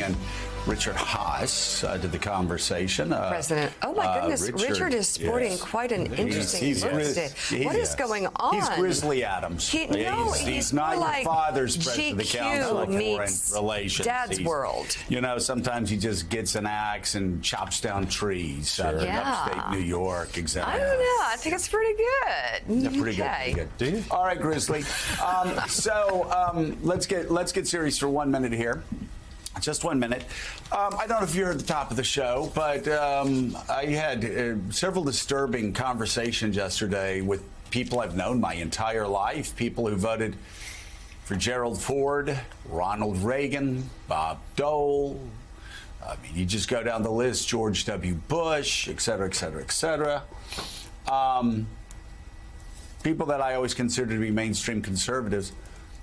And Richard Haass to the conversation. President. Oh, my goodness. Richard is sporting quite an interesting look today. What is going on? He's Grizzly Adams. He's not like your father's president of the Council of Foreign Relations. Dad's world. You know, sometimes he just gets an axe and chops down trees out in upstate New York. Exactly. I don't know. I think it's pretty good. Yeah, pretty good. Do you? All right, Grizzly. Let's get serious for 1 minute here. Just 1 minute. I don't know if you're at the top of the show, but I had several disturbing conversations yesterday with people I've known my entire life, people who voted for Gerald Ford, Ronald Reagan, Bob Dole. I mean, you just go down the list, George W. Bush, et cetera, et cetera, et cetera. People that I always consider to be mainstream conservatives.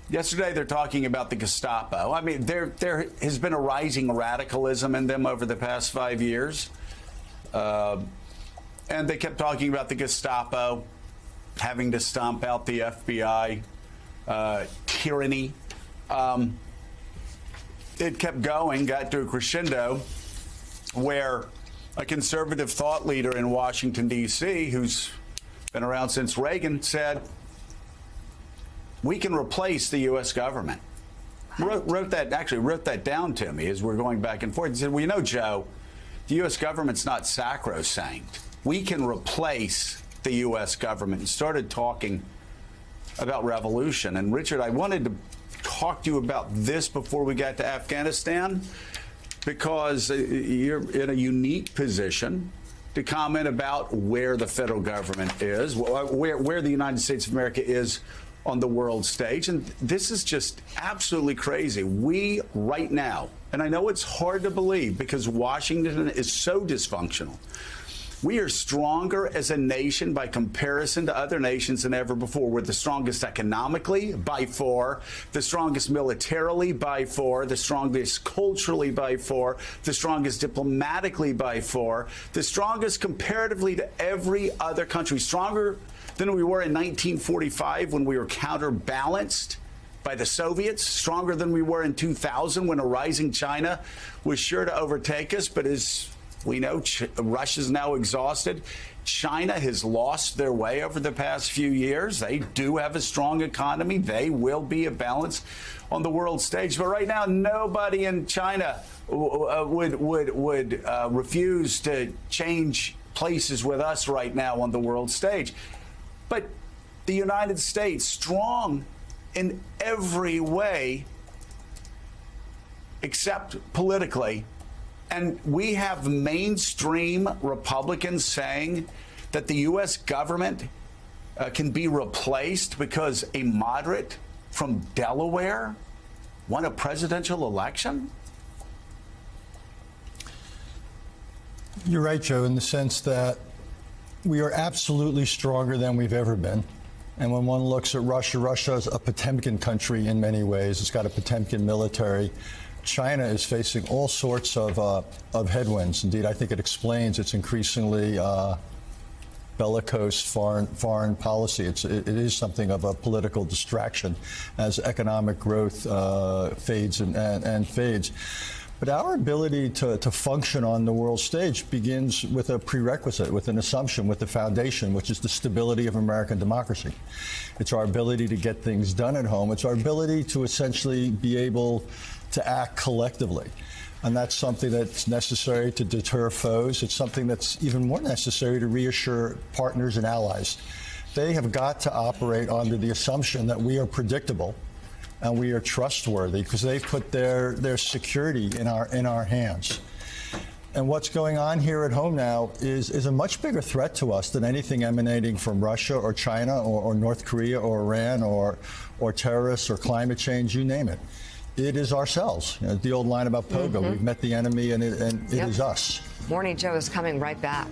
Yesterday, they're talking about the Gestapo. I mean, there has been a rising radicalism in them over the past 5 years. And they kept talking about the Gestapo having to stomp out the FBI tyranny. It kept going, got to a crescendo where a conservative thought leader in Washington, D.C., who's been around since Reagan, said, we can replace the U.S. government. Wrote that down to me as we're going back and forth. He said, well, you know, Joe, the U.S. government's not sacrosanct. We can replace the U.S. government. And started talking about revolution. And, Richard, I wanted to talk to you about this before we got to Afghanistan, because you're in a unique position to comment about where the federal government is, where the United States of America is on the world stage. And this is just absolutely crazy. We right now, and I know it's hard to believe because Washington is so dysfunctional, we are stronger as a nation by comparison to other nations than ever before. We're the strongest economically by far, the strongest militarily by far, the strongest culturally by far, the strongest diplomatically by far, the strongest comparatively to every other country, stronger than we were in 1945 when we were counterbalanced by the Soviets, stronger than we were in 2000 when a rising China was sure to overtake us. But as we know, Russia's now exhausted. China has lost their way over the past few years. They do have a strong economy. They will be a balance on the world stage. But right now, nobody in China would refuse to change places with us right now on the world stage. But the United States, strong in every way except politically. And we have mainstream Republicans saying that the U.S. government can be replaced because a moderate from Delaware won a presidential election? You're right, Joe, in the sense that we are absolutely stronger than we've ever been. And when one looks at Russia, Russia's a Potemkin country in many ways. It's got a Potemkin military. China is facing all sorts of headwinds. Indeed, I think it explains its increasingly bellicose foreign policy. It is something of a political distraction as economic growth fades and fades. But our ability to function on the world stage begins with a prerequisite, with an assumption, with the foundation, which is the stability of American democracy. It's our ability to get things done at home. It's our ability to essentially be able to act collectively. And that's something that's necessary to deter foes. It's something that's even more necessary to reassure partners and allies. They have got to operate under the assumption that we are predictable and we are trustworthy because they've put their security in our hands. And what's going on here at home now is a much bigger threat to us than anything emanating from Russia or China or North Korea or Iran or terrorists or climate change, you name it. It is ourselves. You know, the old line about Pogo, we've met the enemy and it is us. Morning Joe is coming right back.